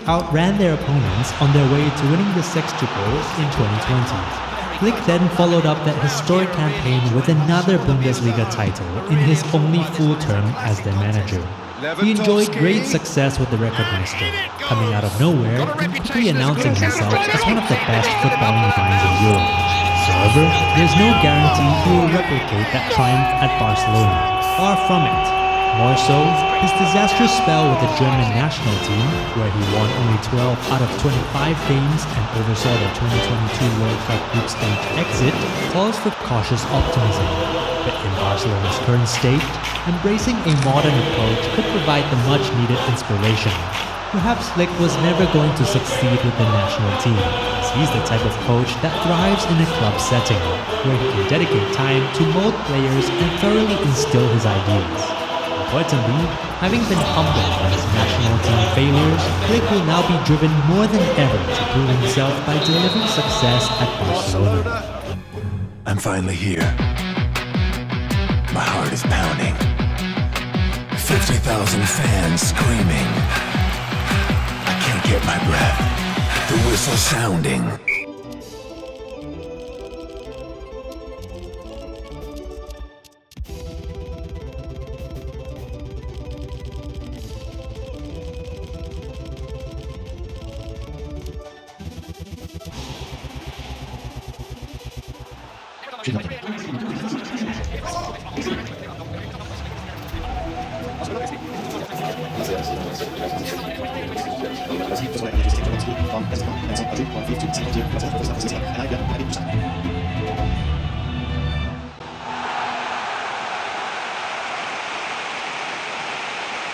outran their opponents on their way to winning the sextuple in 2020. Flick then followed up that historic campaign with another Bundesliga title in his only full term as their manager. He enjoyed great success with the Rekordmeister, coming out of nowhere and quickly announcing himself as one of the best footballing minds in Europe. However, there's no guarantee he will replicate that triumph at Barcelona. Far from it. More so, his disastrous spell with the German national team, where he won only 12 out of 25 games and oversaw the 2022 World Cup group stage exit, calls for cautious optimism. But in Barcelona's current state, embracing a modern approach could provide the much-needed inspiration. Perhaps Flick was never going to succeed with the national team, as he's the type of coach that thrives in a club setting, where he can dedicate time to mold players and thoroughly instill his ideas. Importantly, having been humbled by his national team failures, Flick will now be driven more than ever to prove himself by delivering success at Barcelona. I'm finally here. My heart is pounding. 50,000 fans screaming. I can't get my breath. The whistle sounding.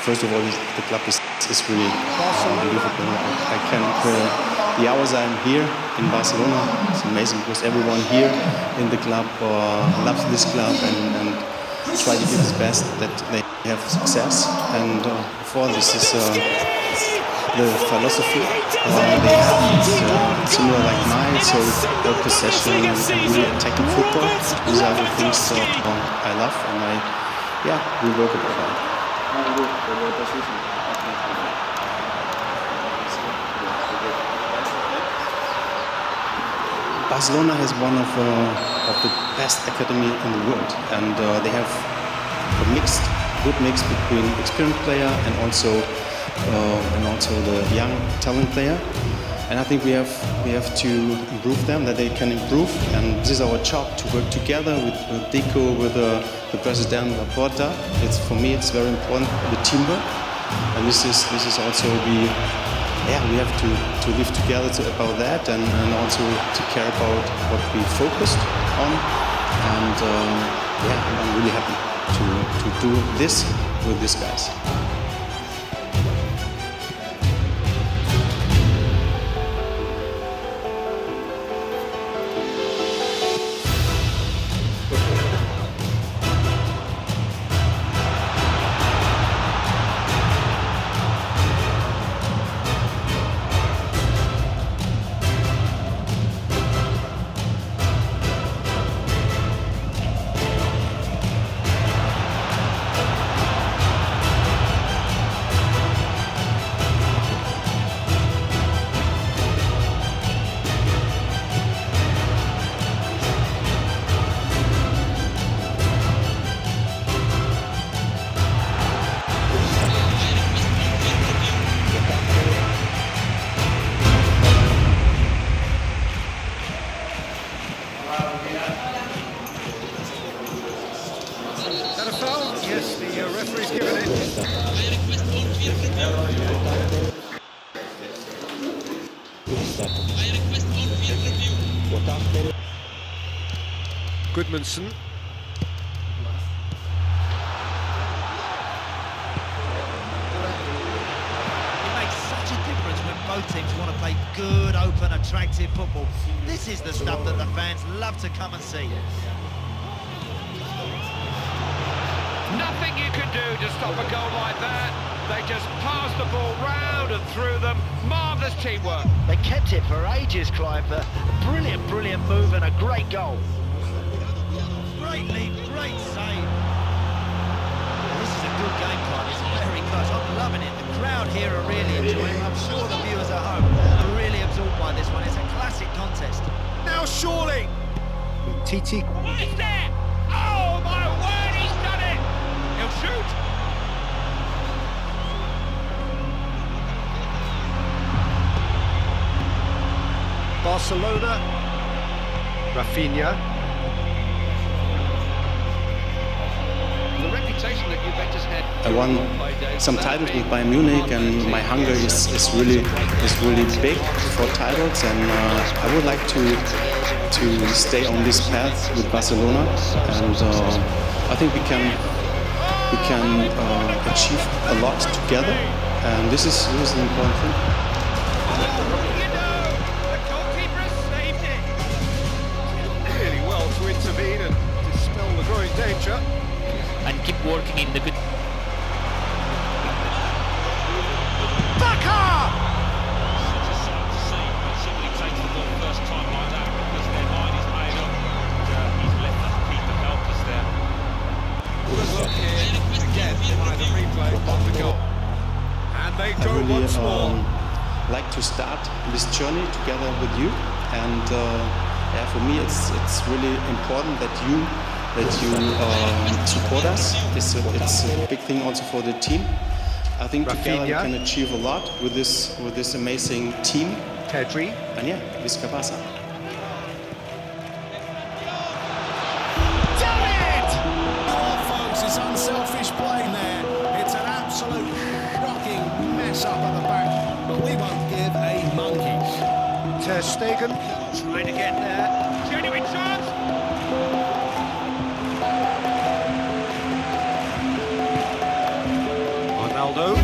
First of all, the club is really unbelievable. The hours I'm here in Barcelona, it's amazing because everyone here in the club loves this club and try to give his best that they have success. And for this is the philosophy they have. It's similar like mine, so possession and really attacking football. These are the things I love, and we work about that. Barcelona has one of the best academy in the world, and they have a good mix between experienced player and also the young talent player. And I think we have to improve them, that they can improve, and this is our job to work together with Deco, with the president Laporta. For me it's very important, the teamwork, and this is also we have to live together about that, and also to care about what we focused on. And I'm really happy to do this with these guys. Yes, the referee's given it. Goodmanson. Both teams want to play good, open, attractive football. This is the stuff that the fans love to come and see. Nothing you can do to stop a goal like that. They just passed the ball round and through them. Marvellous teamwork. They kept it for ages, Clive. A brilliant, brilliant move and a great goal. Great lead, great save. This is a good game, Clive. It's very close. I'm loving it. crowd here are really enjoying. I'm sure the viewers at home are really absorbed by this one. It's a classic contest. Now surely! Titi. It's there! Oh my word, he's done it! He'll shoot! Barcelona. Rafinha. The reputation that Juventus had. I won some titles with Bayern Munich, and my hunger is really big for titles, and I would like to stay on this path with Barcelona, and I think we can achieve a lot together, and this is the important thing. The goalkeeper has saved it. Really well to intervene and dispel the growing danger. And keep working in the good. Barca! Somebody takes the ball first time like that because their mind is made up. He's let the keeper helpless there. Good look here again by the replay of the goal. And they I go really once more. like to start this journey together with you, and yeah, for me it's really important that you support us. It's a big thing also for the team. I think together we Rafinha. can achieve a lot with this amazing team, Pedri. and yeah, Visca Barca. Done it! Oh, folks, it's unselfish play there. It's an absolute shocking mess up at the back, but we won't give a monkeys. Ter Stegen. Trying to get there. Genuine chance. Ronaldo.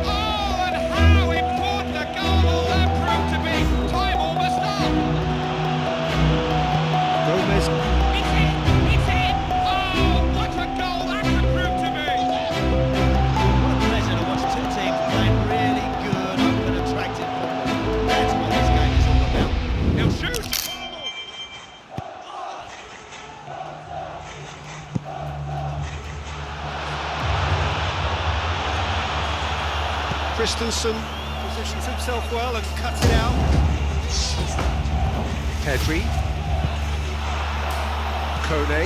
Oh, and how important a goal will that prove to be. Time almost up. Gomez. It's in. It's in. Oh, what a goal that could prove to be. What a pleasure to watch two teams playing really good, open, attractive football. That's what this game is all about. He'll shoot. Christensen positions himself well and cuts it out. Pedri. Kone.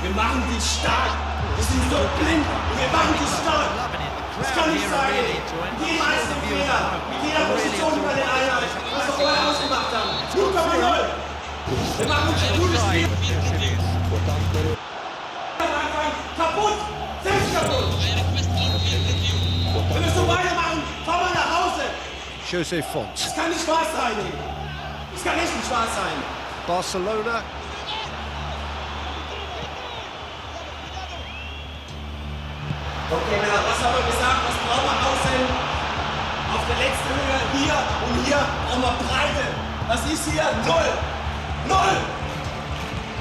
Wir machen die stark. Wir sind so blind. Wir machen die stark. Loving it. The Das crowd kann nicht here are sein. really enjoying it. Jeder I'm ist sure im the viewers Fehler. at home Mit jeder are really Position über den absorbed by Einheit. this. It's a Was wir classic vorher contest. ausgemacht haben. 0,0. Wir machen ein gutes Spiel. Kaputt. Selbst kaputt. Wir müssen so weitermachen. Fahr mal nach Hause. Jose Font. Das kann nicht wahr sein. Das kann echt nicht wahr sein. Barcelona. Okay, Männer, was haben wir gesagt? Was brauchen wir außen? Auf der letzten Höhe, hier und hier brauchen wir Breite. Was ist hier? Null. Null.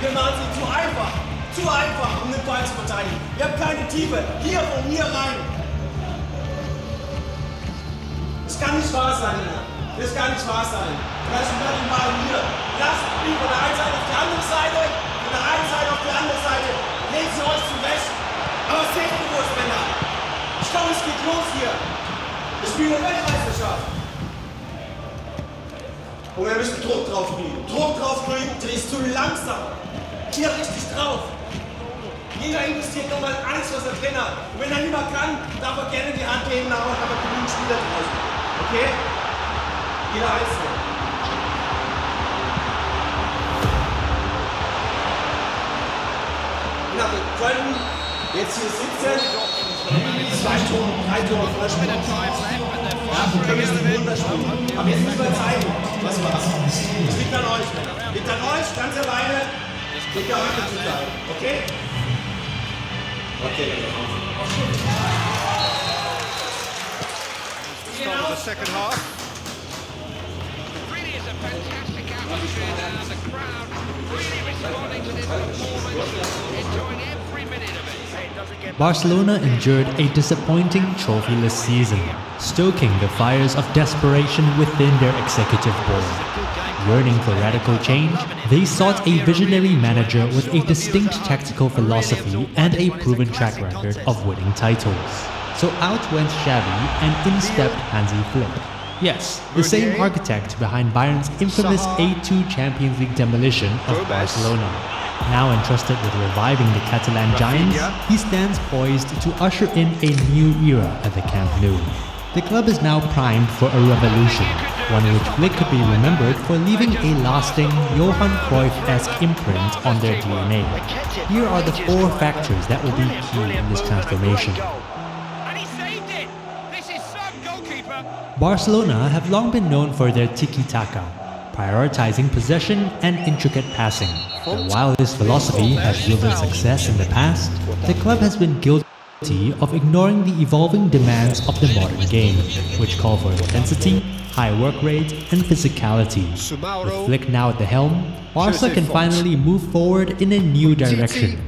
Wir machen sie zu einfach, um den Ball zu verteidigen. Wir haben keine Tiefe. Hier und hier rein. Das kann nicht wahr sein, Männer. Das kann nicht wahr sein. Lassen wir den Ball hier. Lasst ihn von der einen Seite auf die andere Seite, von der einen Seite auf die andere Seite. Legen Sie euch zurecht. Aber seht ihr bewusst, Männer. Ich glaube, es geht los hier. Wir spielen eine Weltmeisterschaft. Und wir müssen Druck drauf kriegen. Druck drauf kriegen, der ist zu langsam. Hier richtig drauf. Jeder investiert nochmal alles, was er drin hat. Und wenn er nicht mehr kann, darf er gerne die Hand heben, aber hat er genügend Spieler draußen. Okay? Jeder Einzelne. Genau, wir können jetzt hier sitzen. 2 Tore, 3 Tore Vorsprung. Ja, wir können jetzt ein Wunder spielen. Aber jetzt müssen wir zeigen, was wir haben. Das liegt an euch, Männer. Liegt an euch, ganz alleine. Liegt an euch zu sein. Okay? Okay, Start of the second half. Really is a fantastic atmosphere now. The crowd really responding to this performance, enjoying every minute of it. Barcelona endured a disappointing trophyless season, stoking the fires of desperation within their executive board. Yearning for radical change, they sought a visionary manager with a distinct tactical philosophy and a proven track record of winning titles. so out went Xavi and in stepped Hansi Flick. Yes, the same architect behind Bayern's infamous A2 Champions League demolition of Barcelona. Now entrusted with reviving the Catalan giants, he stands poised to usher in a new era at the Camp Nou. The club is now primed for a revolution, one in which Flick could be remembered for leaving a lasting Johan Cruyff-esque imprint on their DNA. Here are the 4 factors that will be key in this transformation. Barcelona have long been known for their tiki-taka, prioritizing possession and intricate passing. And while this philosophy has yielded success in the past, the club has been guilty of ignoring the evolving demands of the modern game, which call for intensity, high work rate, and physicality. With Flick now at the helm, Barca can finally move forward in a new direction.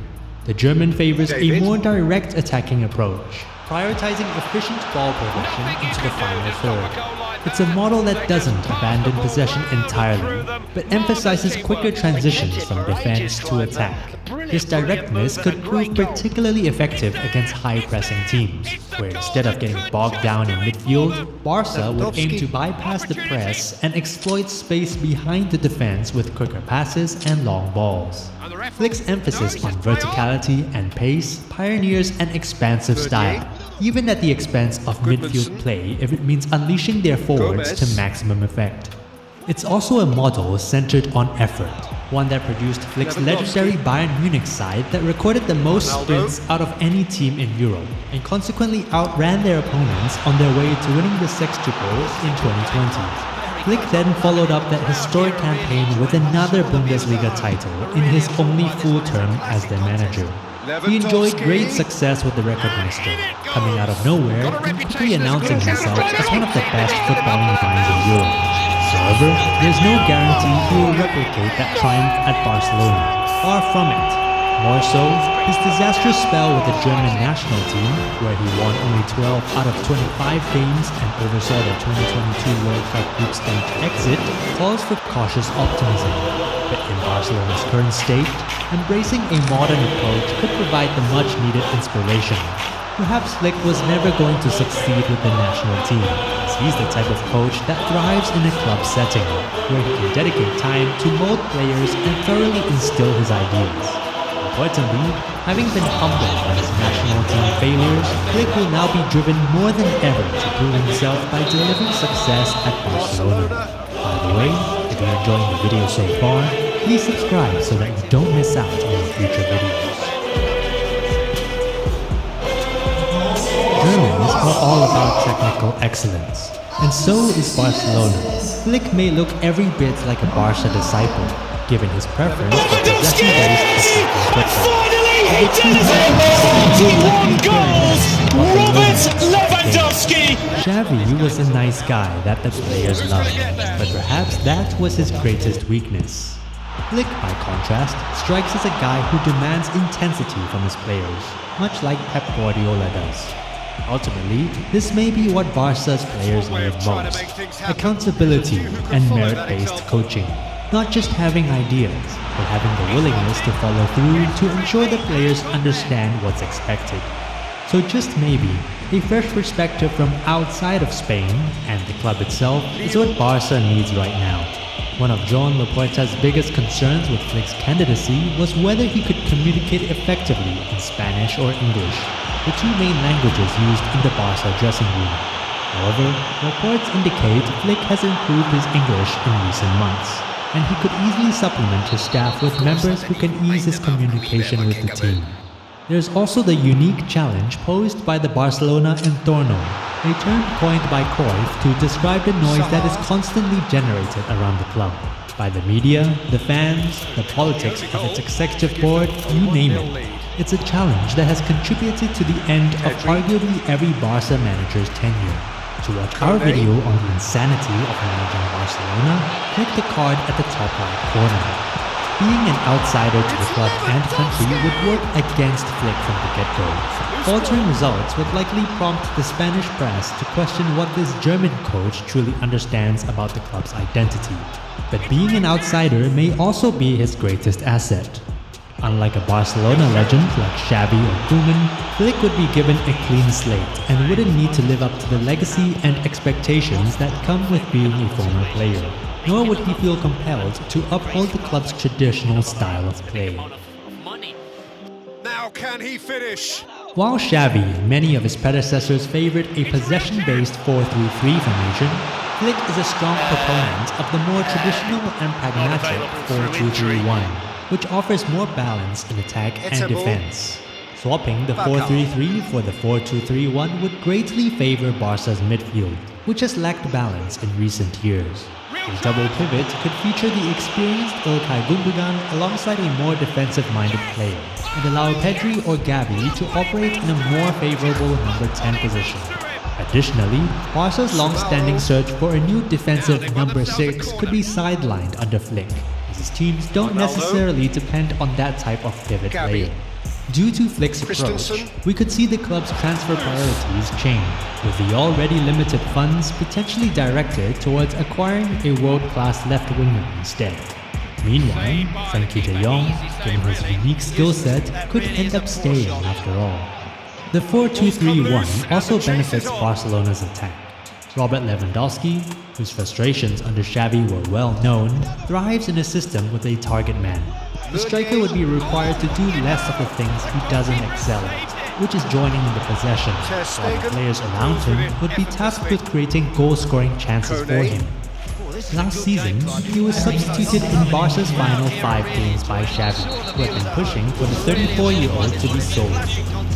The German favors a more direct attacking approach, prioritizing efficient ball progression into the final third. It's a model that doesn't abandon possession entirely, but emphasizes quicker transitions from defense to attack. This directness could prove particularly effective against high-pressing teams, where instead of getting bogged down in midfield, Barca would aim to bypass the press and exploit space behind the defense with quicker passes and long balls. Flick's emphasis on verticality and pace pioneers an expansive style, even at the expense of midfield play if it means unleashing their forwards to maximum effect. It's also a model centered on effort, one that produced Flick's legendary Bayern Munich side that recorded the most sprints out of any team in Europe, and consequently outran their opponents on their way to winning the sextuple in 2020. Flick then followed up that historic campaign with another Bundesliga title in his only full term as their manager. He enjoyed great success with the Rekordmeister, coming out of nowhere and quickly announcing himself as one of the best footballing minds in Europe. However, there's no guarantee he will replicate that triumph at Barcelona. Far from it. More so, his disastrous spell with the German national team, where he won only 12 out of 25 games and oversaw the 2022 World Cup group stage exit, calls for cautious optimism. But in Barcelona's current state, embracing a modern approach could provide the much-needed inspiration. Perhaps Flick was never going to succeed with the national team, as he's the type of coach that thrives in a club setting, where he can dedicate time to mold players and thoroughly instill his ideas. Importantly, having been humbled by his national team failures, Flick will now be driven more than ever to prove himself by delivering success at Barcelona. By the way, if you're enjoying the video so far, please subscribe so that you don't miss out on our future videos. Germans are all about technical excellence, and so is Barcelona. Flick may look every bit like a Barca disciple, given his preference for possession-based attacking football. He does it! 21 goals! Robert Lewandowski! Xavi was a nice guy that the players loved, but perhaps that was his greatest weakness. Flick, by contrast, strikes as a guy who demands intensity from his players, much like Pep Guardiola does. Ultimately, this may be what Barca's players need most: accountability and merit-based coaching. Not just having ideas, but having the willingness to follow through to ensure the players understand what's expected. So just maybe, a fresh perspective from outside of Spain and the club itself is what Barca needs right now. One of Joan Laporta's biggest concerns with Flick's candidacy was whether he could communicate effectively in Spanish or English, the two main languages used in the Barca dressing room. However, reports indicate Flick has improved his English in recent months, and he could easily supplement his staff with members who can ease his communication with the team. There's also the unique challenge posed by the Barcelona entorno, a term coined by Cruyff to describe the noise that is constantly generated around the club. By the media, the fans, the politics of its executive board, you name it. It's a challenge that has contributed to the end of arguably every Barca manager's tenure. To watch our video on the insanity of managing Barcelona, click the card at the top right corner. Being an outsider to the club and country would work against Flick from the get-go. Faltering results would likely prompt the Spanish press to question what this German coach truly understands about the club's identity. But being an outsider may also be his greatest asset. Unlike a Barcelona legend like Xavi or Koeman, Flick would be given a clean slate and wouldn't need to live up to the legacy and expectations that come with being a former player. Nor would he feel compelled to uphold the club's traditional style of play. Now can he finish? While Xavi and many of his predecessors favored a possession-based 4-3-3 formation, Flick is a strong proponent of the more traditional and pragmatic 4-2-3-1, which offers more balance in attack and defense. Swapping the 4-3-3 for the 4-2-3-1 would greatly favor Barca's midfield, which has lacked balance in recent years. A double pivot could feature the experienced İlkay Gundogan alongside a more defensive-minded player, and allow Pedri or Gavi to operate in a more favorable number 10 position. Additionally, Barca's long-standing search for a new defensive number 6 could be sidelined under Flick, as his teams don't necessarily depend on that type of pivot player. Due to Flick's approach, we could see the club's transfer priorities change, with the already limited funds potentially directed towards acquiring a world-class left winger instead. Meanwhile, Frenkie de Jong, given his unique skill set, could end up staying after all. The 4-2-3-1 also benefits Barcelona's attack. Robert Lewandowski, whose frustrations under Xavi were well known, thrives in a system with a target man. The striker would be required to do less of the things he doesn't excel at, which is joining in the possession, while the players around him would be tasked with creating goal-scoring chances for him. Last season, he was substituted in Barca's final 5 games by Xavi, who had been pushing for the 34-year-old to be sold.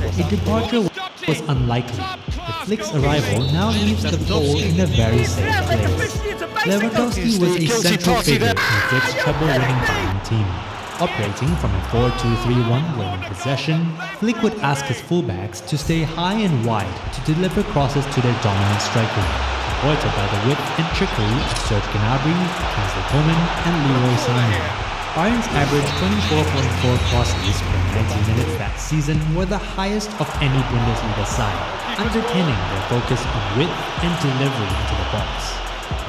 A departure was unlikely, but Flick's arrival now leaves the ball in a very safe place. Lewandowski was a central figure in Flick's treble-winning Bayern team. Operating from a 4-2-3-1 where in possession, Flick would ask his fullbacks to stay high and wide to deliver crosses to their dominant striker, supported by the width and trickery of Serge Gnabry, Kingsley Coman, and Leroy Sané. Bayern's average 24.4 crosses per 90 minutes that season were the highest of any Bundesliga side, underpinning their focus on width and delivery into the box.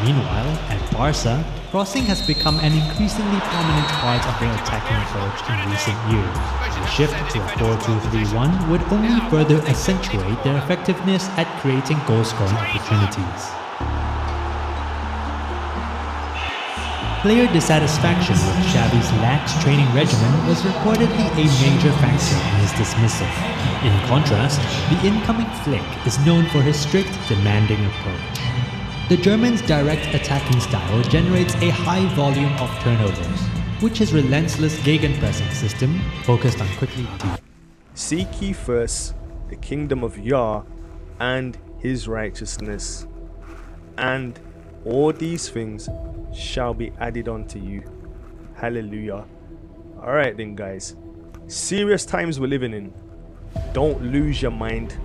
Meanwhile, at Barca, crossing has become an increasingly prominent part of their attacking approach in recent years. The shift to a 4-2-3-1 would only further accentuate their effectiveness at creating goal-scoring opportunities. Player dissatisfaction with Xavi's lax training regimen was reportedly a major factor in his dismissal. In contrast, the incoming Flick is known for his strict, demanding approach. The German's direct attacking style generates a high volume of turnovers, which his relentless gegenpressing system, focused on quickly Seek ye first the kingdom of Yah and his righteousness, and all these things shall be added unto you. Hallelujah. Alright then guys, serious times we're living in. Don't lose your mind